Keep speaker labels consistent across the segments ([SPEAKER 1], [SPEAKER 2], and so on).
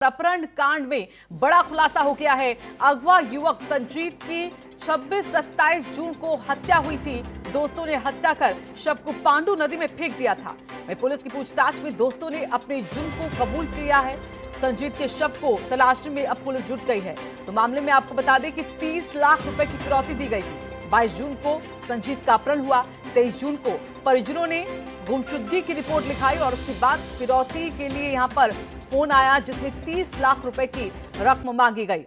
[SPEAKER 1] अपहरण कांड में बड़ा खुलासा हो गया है। अगवा युवक संजीत की 26-27 जून को हत्या हुई थी। दोस्तों ने हत्या कर शव को पांडू नदी में फेंक दिया था। पुलिस की पूछताछ में दोस्तों ने अपने जुर्म को कबूल किया है। संजीत के शव को तलाशने में अब पुलिस जुट गई है। तो मामले में आपको बता दें कि 30 लाख रुपए की फिरौती दी गई थी। 22 जून को संजीत का अपहरण हुआ। 23 जून को परिजनों ने गुमशुदगी की रिपोर्ट लिखाई और उसके बाद फिरौती के लिए यहां पर फोन आया जिसमें 30 लाख रुपए की रकम मांगी गई।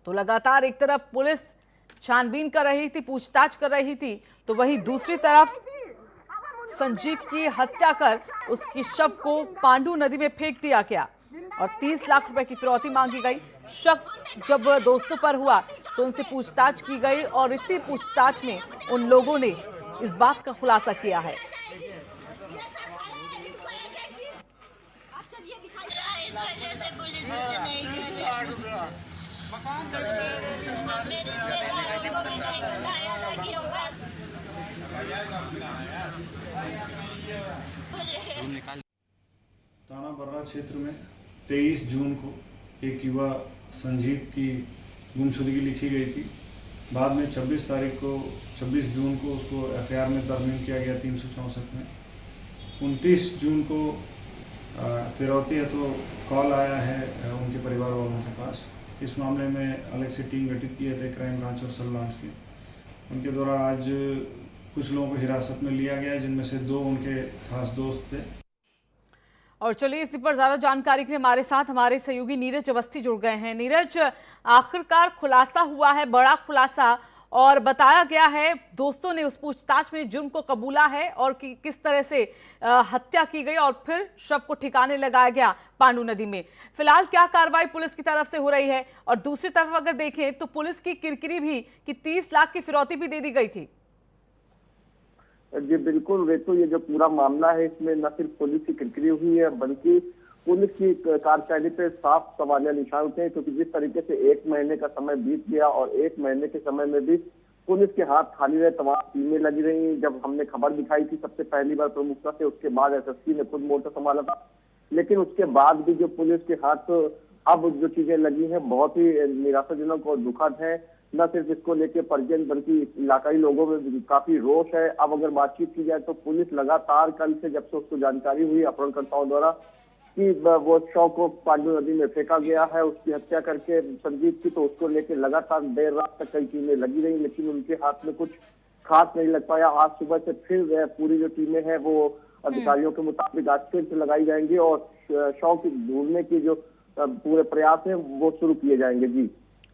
[SPEAKER 1] तो लगातार एक तरफ पुलिस छानबीन कर रही थी, पूछताछ कर रही थी, तो वहीं दूसरी तरफ संजीत की हत्या कर उसकी शव को पांडू नदी में फेंक दिया गया और 30 लाख रुपए की फिरौती मांगी गई। शक जब दोस्तों पर हुआ तो उनसे पूछताछ की गई और इसी पूछताछ में उन लोगों ने इस बात का खुलासा किया है।
[SPEAKER 2] थाना बर्रा क्षेत्र में 23 जून को एक युवा संजीत की गुमशुदगी लिखी गई थी। बाद में 26 जून को उसको एफआईआर में तरमीम किया गया 364 में। 29 जून को फिरौती है तो कॉल आया है उनके परिवार वालों के पास। इस मामले में अलग से टीम गठित किए थे क्राइम ब्रांच और सल ब्रांच के। उनके द्वारा आज कुछ लोगों को हिरासत में लिया गया, जिनमें से 2 उनके खास दोस्त थे।
[SPEAKER 1] और चलिए इसी पर ज्यादा जानकारी के लिए हमारे साथ हमारे सहयोगी नीरज अवस्थी जुड़ गए हैं। नीरज, आखिरकार खुलासा हुआ है, बड़ा खुलासा, और बताया गया है दोस्तों ने उस पूछताछ में जुर्म को कबूला है और कि किस तरह से हत्या की गई और फिर शव को ठिकाने लगाया गया पांडू नदी में। फिलहाल क्या कार्रवाई पुलिस की तरफ से हो रही है? और दूसरी तरफ अगर देखें तो पुलिस की किरकिरी भी कि 30 लाख की फिरौती भी दे दी गई थी।
[SPEAKER 3] जी बिल्कुल, वे तो ये जो पूरा मामला है इसमें न सिर्फ पुलिस की किरकिरी हुई है बल्कि पुलिस की कार्यशैली पे साफ सवालिया निशान उठे हैं, क्योंकि जिस तरीके से 1 महीने का समय बीत गया और 1 महीने के समय में भी पुलिस के हाथ खाली रहे, तमाम टीमें लगी रही। जब हमने खबर दिखाई थी सबसे पहली बार प्रमुखता से, उसके बाद एसएसपी ने खुद मोर्चा संभाला था, लेकिन उसके बाद भी जो पुलिस के हाथ अब जो चीजें लगी हैं बहुत ही निराशाजनक और दुखद है। न सिर्फ इसको लेके परिजन बल्कि इलाकाई लोगों में काफी रोष है। अब अगर बातचीत की जाए तो पुलिस लगातार कल से, जब से उसको जानकारी हुई अपहरणकर्ताओं द्वारा कि वो शव को पांडू नदी में फेंका गया है उसकी हत्या करके संजीत की, तो उसको लेके लगातार देर रात तक कई टीमें लगी रही, लेकिन उनके हाथ में कुछ खास नहीं लग पाया। आज सुबह से फिर पूरी जो टीमें हैं वो अधिकारियों के मुताबिक आज फिर से लगाई जाएंगी और शव की ढूंढने की जो पूरे प्रयास है वो शुरू किए जाएंगे। जी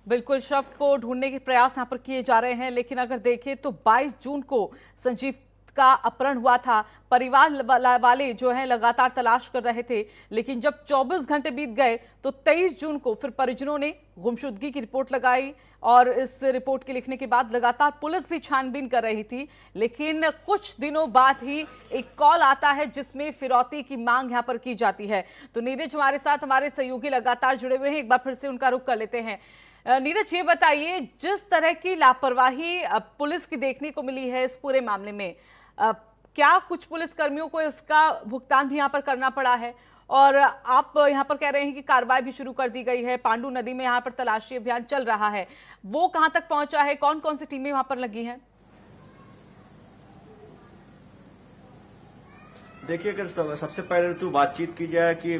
[SPEAKER 1] बिल्कुल, शव को ढूंढने के प्रयास यहाँ पर किए जा रहे हैं, लेकिन अगर देखें तो 22 जून को संजीव का अपहरण हुआ था। परिवार वाले जो हैं लगातार तलाश कर रहे थे, लेकिन जब 24 घंटे बीत गए तो 23 जून को फिर परिजनों ने गुमशुदगी की रिपोर्ट लगाई और इस रिपोर्ट के लिखने के बाद लगातार पुलिस भी छानबीन कर रही थी, लेकिन कुछ दिनों बाद ही एक कॉल आता है जिसमें फिरौती की मांग यहां पर की जाती है। तो नीरज हमारे साथ हमारे सहयोगी लगातार जुड़े हुए हैं, एक बार फिर से उनका रुख कर लेते हैं। नीरज, ये बताइए, जिस तरह की लापरवाही पुलिस की देखने को मिली है इस पूरे मामले में, क्या कुछ पुलिस कर्मियों को इसका भुगतान भी यहाँ पर करना पड़ा है? और आप यहाँ पर कह रहे हैं कि कार्रवाई भी शुरू कर दी गई है, पांडू नदी में यहाँ पर तलाशी अभियान चल रहा है, वो कहाँ तक पहुंचा है? कौन कौन सी टीमें वहां पर लगी हैं?
[SPEAKER 4] देखिए, अगर सबसे पहले तो बातचीत की जाए कि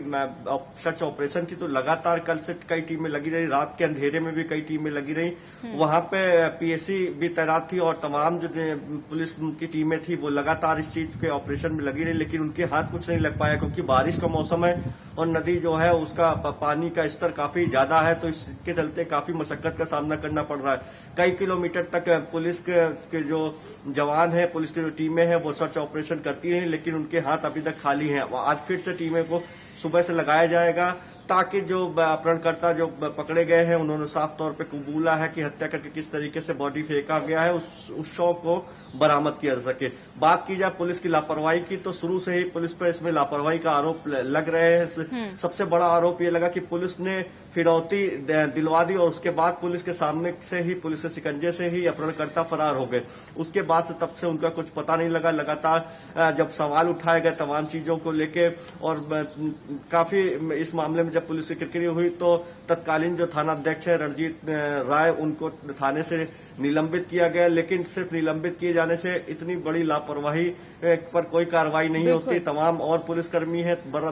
[SPEAKER 4] सर्च ऑपरेशन की, तो लगातार कल से कई टीमें लगी रही, रात के अंधेरे में भी कई टीमें लगी रही। वहां पे पीएससी भी तैनात थी और तमाम जो पुलिस की टीमें थी वो लगातार इस चीज के ऑपरेशन में लगी रही, लेकिन उनके हाथ कुछ नहीं लग पाया क्योंकि बारिश का मौसम है और नदी जो है उसका पानी का स्तर काफी ज्यादा है, तो इसके चलते काफी मशक्कत का सामना करना पड़ रहा है। कई किलोमीटर तक पुलिस के जो जवान है, पुलिस की जो टीमें हैं वो सर्च ऑपरेशन करती रही, लेकिन उनके हाथ अभी तक खाली हैं। आज फिर से टीमें को सुबह से लगाया जाएगा ताकि जो अपहरणकर्ता जो पकड़े गए हैं उन्होंने साफ तौर पे कबूला है कि हत्या करके किस तरीके से बॉडी फेंका गया है, उस शव को बरामद किया जा सके। बात की जाए पुलिस की लापरवाही की, तो शुरू से ही पुलिस पर इसमें लापरवाही का आरोप लग रहे हैं। सबसे बड़ा आरोप ये लगा कि पुलिस ने फिरौती दिलवा दी और उसके बाद पुलिस के सामने से ही, पुलिस के शिकंजे से ही अपहरणकर्ता फरार हो गए। उसके बाद से तब से उनका कुछ पता नहीं लगा। लगातार जब सवाल उठाए गए तमाम चीजों को लेके और काफी इस मामले में जब पुलिस की किरकिरी हुई तो तत्कालीन जो थाना अध्यक्ष है रणजीत राय, उनको थाने से निलंबित किया गया। लेकिन सिर्फ निलंबित किए जाने से इतनी बड़ी लापरवाही पर कोई कार्रवाई नहीं होती। तमाम और पुलिसकर्मी है, बर्रा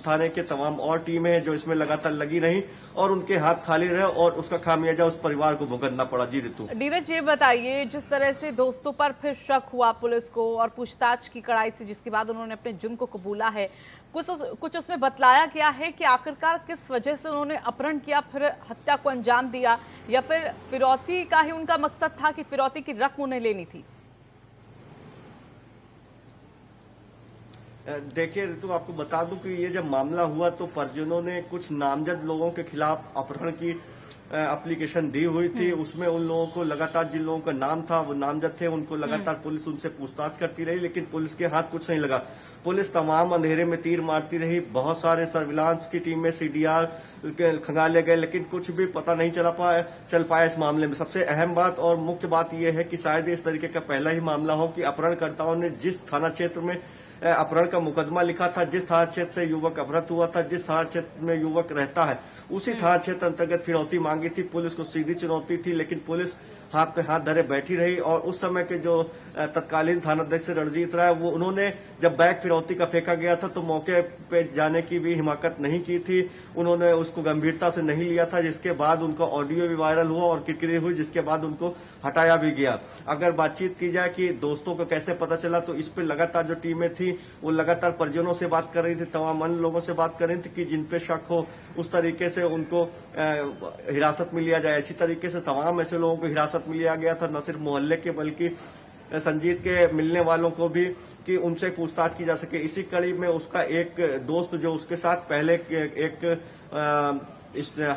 [SPEAKER 4] थाने के तमाम और टीमें हैं जो इसमें लगातार लगी रही और उनके हाथ खाली रहे और उसका खामियाजा उस परिवार को भुगतना पड़ा। जी ऋतु।
[SPEAKER 1] नीरज, ये बताइए, जिस तरह से दोस्तों पर फिर शक हुआ पुलिस को और पूछताछ की कड़ाई से, जिसके बाद उन्होंने अपने जुर्म को कबूला है, कुछ उसमें बतलाया गया है कि आखिरकार किस वजह से उन्होंने अपहरण किया, फिर हत्या को अंजाम दिया, या फिर फिरौती का ही उनका मकसद था कि फिरौती की रकम उन्हें लेनी थी?
[SPEAKER 4] देखिए ऋतु, आपको बता दूं कि ये जब मामला हुआ तो परिजनों ने कुछ नामजद लोगों के खिलाफ अपहरण की एप्लीकेशन दी हुई थी। उसमें उन लोगों को लगातार, जिन लोगों का नाम था वो नामजद थे, उनको लगातार पुलिस उनसे पूछताछ करती रही, लेकिन पुलिस के हाथ कुछ नहीं लगा। पुलिस तमाम अंधेरे में तीर मारती रही, बहुत सारे सर्विलांस की टीम में CDR खंगाले गए, लेकिन कुछ भी पता नहीं चल पाया इस मामले में। सबसे अहम बात और मुख्य बात यह है कि शायद इस तरीके का पहला ही मामला हो कि अपहरणकर्ताओं ने जिस थाना क्षेत्र में अपहरण का मुकदमा लिखा था, जिस थाना क्षेत्र से युवक अपहृत हुआ था, जिस थाना क्षेत्र में युवक रहता है, उसी थाना क्षेत्र अंतर्गत फिरौती मांगी थी। पुलिस को सीधी चुनौती थी, लेकिन पुलिस हाथ पे हाथ धरे बैठी रही। और उस समय के जो तत्कालीन थाना अध्यक्ष रणजीत राय, वो उन्होंने जब बैग फिरौती का फेंका गया था तो मौके पे जाने की भी हिमाकत नहीं की थी, उन्होंने उसको गंभीरता से नहीं लिया था, जिसके बाद उनका ऑडियो भी वायरल हुआ और किरकिरी हुई, जिसके बाद उनको हटाया भी गया। अगर बातचीत की जाए कि दोस्तों को कैसे पता चला, तो इस पे लगातार जो टीमें थी वो लगातार परिजनों से बात कर रही थी, तमाम अन्य लोगों से बात कर रही थी कि जिन पे शक हो उस तरीके से उनको हिरासत में लिया जाए। इसी तरीके से तमाम ऐसे लोगों को हिरासत में लिया गया था, न सिर्फ मोहल्ले के बल्कि संजीत के मिलने वालों को भी, कि उनसे पूछताछ की जा सके। इसी कड़ी में उसका एक दोस्त जो उसके साथ पहले एक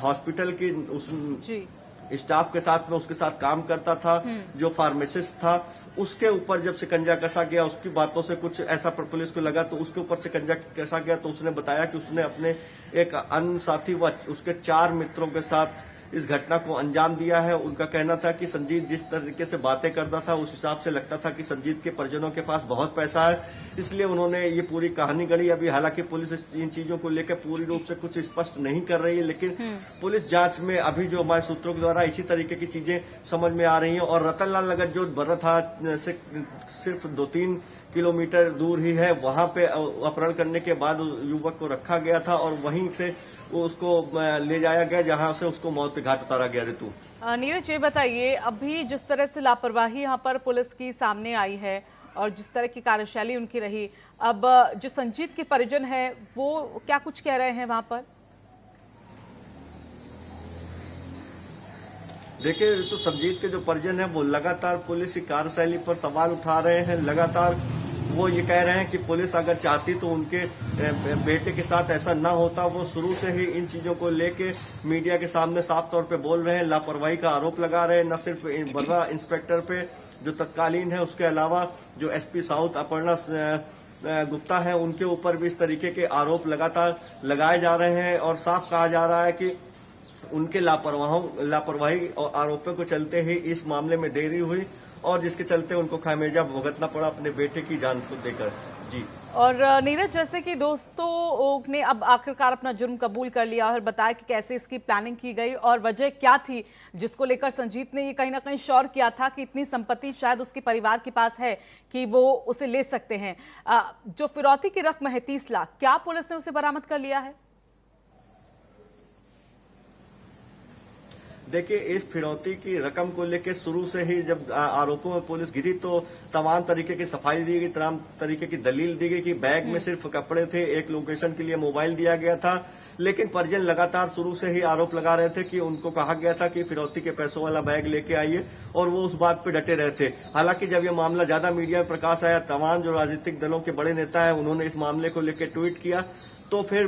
[SPEAKER 4] हॉस्पिटल की उस स्टाफ के साथ में उसके साथ काम करता था, जो फार्मासिस्ट था, उसके ऊपर जब शिकंजा कसा गया, उसकी बातों से कुछ ऐसा पुलिस को लगा तो उसके ऊपर शिकंजा कसा गया। तो उसने बताया कि उसने अपने एक अन्य साथी व उसके 4 मित्रों के साथ इस घटना को अंजाम दिया है। उनका कहना था कि संजीत जिस तरीके से बातें करता था, उस हिसाब से लगता था कि संजीत के परिजनों के पास बहुत पैसा है, इसलिए उन्होंने ये पूरी कहानी गढ़ी। अभी हालांकि पुलिस इन चीजों को लेकर पूरी रूप से कुछ स्पष्ट नहीं कर रही है, लेकिन पुलिस जांच में अभी जो हमारे सूत्रों के द्वारा इसी तरीके की चीजें समझ में आ रही हैं। और रतनलाल नगर जो बर्रा था से सिर्फ 2-3 किलोमीटर दूर ही है, वहां पे अपहरण करने के बाद युवक को रखा गया था और वहीं से उसको ले जाया गया, जहां से उसको मौत के घाट उतारा गया। ऋतु।
[SPEAKER 1] नीरज, ये बताइए, अभी जिस तरह से लापरवाही यहाँ पर पुलिस की सामने आई है और जिस तरह की कार्यशैली उनकी रही, अब जो संजीत के परिजन है वो क्या कुछ कह रहे हैं वहां पर?
[SPEAKER 4] देखिए, तो संजीत के जो परिजन है वो लगातार पुलिस की कार्यशैली पर सवाल उठा रहे हैं। लगातार वो ये कह रहे हैं कि पुलिस अगर चाहती तो उनके बेटे के साथ ऐसा ना होता। वो शुरू से ही इन चीजों को लेके मीडिया के सामने साफ तौर पे बोल रहे हैं, लापरवाही का आरोप लगा रहे हैं, न सिर्फ बर्रा इंस्पेक्टर पे जो तत्कालीन है, उसके अलावा जो SP साउथ अपर्णा गुप्ता है, उनके ऊपर भी इस तरीके के आरोप लगातार लगाए जा रहे हैं। और साफ कहा जा रहा है कि उनके लापरवाही और आरोपों को चलते ही इस मामले में देरी हुई और जिसके चलते उनको खामियाजा भुगतना पड़ा अपने बेटे की जान को देकर। जी। और
[SPEAKER 1] नीरज, जैसे कि दोस्तों ने अब आखिरकार अपना जुर्म कबूल कर लिया और बताया कि कैसे इसकी प्लानिंग की गई और वजह क्या थी जिसको लेकर संजीत ने ये कहीं ना कहीं श्योर किया था कि इतनी संपत्ति शायद उसके परिवार के पास है कि वो उसे ले सकते हैं। जो फिरौती की रकम है 30 लाख, क्या पुलिस ने उसे बरामद कर लिया है?
[SPEAKER 4] देखिए, इस फिरौती की रकम को लेकर शुरू से ही जब आरोपों में पुलिस गिरी तो तमाम तरीके की सफाई दी गई, तमाम तरीके की दलील दी गई कि बैग में सिर्फ कपड़े थे, एक लोकेशन के लिए मोबाइल दिया गया था। लेकिन परिजन लगातार शुरू से ही आरोप लगा रहे थे कि उनको कहा गया था कि फिरौती के पैसों वाला बैग लेके आइए और वो उस बात पे डटे रहे थे। हालांकि जब ये मामला ज्यादा मीडिया में प्रकाश आया, तमाम जो राजनीतिक दलों के बड़े नेता है उन्होंने इस मामले को लेकर ट्वीट किया, तो फिर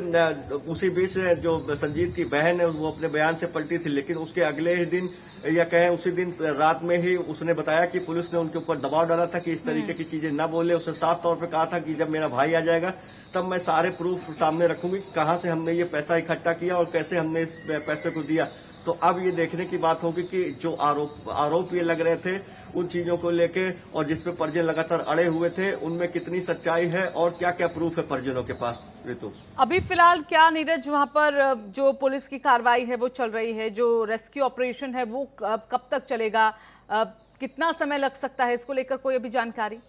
[SPEAKER 4] उसी बीच जो संजीत की बहन है वो अपने बयान से पलटी थी। लेकिन उसके अगले ही दिन या कहें उसी दिन रात में ही उसने बताया कि पुलिस ने उनके ऊपर दबाव डाला था कि इस तरीके की चीजें न बोले। उसने साफ तौर पे कहा था कि जब मेरा भाई आ जाएगा तब मैं सारे प्रूफ सामने रखूंगी, कहां से हमने ये पैसा इकट्ठा किया और कैसे हमने इस पैसे को दिया। तो अब ये देखने की बात होगी कि जो आरोप ये लग रहे थे उन चीजों को लेके और जिसपे परिजन लगातार अड़े हुए थे उनमें कितनी सच्चाई है और क्या क्या प्रूफ है परिजनों के पास। ऋतु,
[SPEAKER 1] अभी फिलहाल क्या नीरज वहां पर जो पुलिस की कार्रवाई है वो चल रही है, जो रेस्क्यू ऑपरेशन है वो कब तक चलेगा, कितना समय लग सकता है, इसको लेकर कोई अभी जानकारी?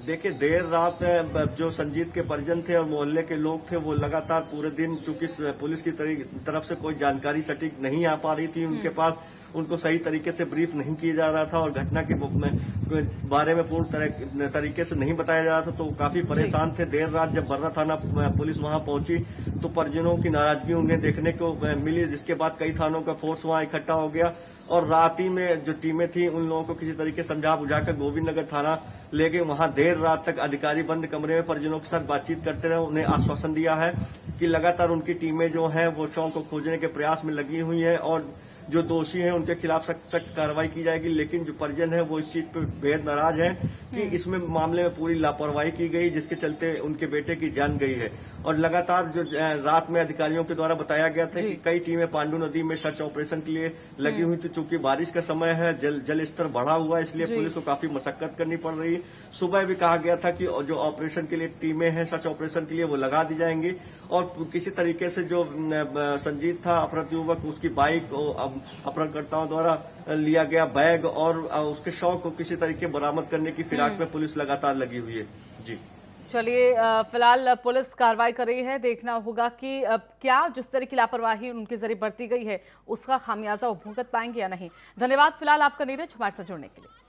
[SPEAKER 4] देखिए, देर रात जो संजीत के परिजन थे और मोहल्ले के लोग थे वो लगातार पूरे दिन, चूंकि पुलिस की तरफ से कोई जानकारी सटीक नहीं आ पा रही थी उनके पास, उनको सही तरीके से ब्रीफ नहीं किया जा रहा था और घटना के बारे में पूर्ण तरीके से नहीं बताया जा रहा था, तो काफी परेशान थे। देर रात जब बर्रा थाना पुलिस वहां पहुंची तो परिजनों की नाराजगी उन्हें देखने को मिली, जिसके बाद कई थानों का फोर्स वहां इकट्ठा हो गया और रात ही में जो टीमें थी उन लोगों को किसी तरीके से समझा बुझाकर गोविंद नगर थाना ले गए। वहां देर रात तक अधिकारी बंद कमरे में परिजनों के साथ बातचीत करते रहे, उन्हें आश्वासन दिया है कि लगातार उनकी टीमें जो हैं वो शव को खोजने के प्रयास में लगी हुई है और जो दोषी हैं उनके खिलाफ सख्त कार्रवाई की जाएगी। लेकिन जो परिजन है वो इस चीज पर बेहद नाराज है कि इसमें मामले में पूरी लापरवाही की गई, जिसके चलते उनके बेटे की जान गई है। और लगातार जो रात में अधिकारियों के द्वारा बताया गया था कि कई टीमें पांडू नदी में सर्च ऑपरेशन के लिए लगी हुई थी, चूंकि बारिश का समय है, जल स्तर बढ़ा हुआ है, इसलिए पुलिस को काफी मशक्कत करनी पड़ रही है। सुबह भी कहा गया था कि जो ऑपरेशन के लिए टीमें हैं सर्च ऑपरेशन के लिए वो लगा दी जाएंगी और किसी तरीके से जो संजीत था अपहृत युवक, उसकी बाइक अपहरणकर्ताओं द्वारा लिया गया बैग और उसके शव को किसी तरीके बरामद करने की फिराक में पुलिस लगातार लगी हुई है। जी
[SPEAKER 1] चलिए, फिलहाल पुलिस कार्रवाई कर रही है, देखना होगा कि क्या जिस तरह की लापरवाही उनके जरिए बरती गई है उसका खामियाजा वो भुगत पाएंगे या नहीं। धन्यवाद फिलहाल आपका नीरज, हमारे साथ जुड़ने के लिए।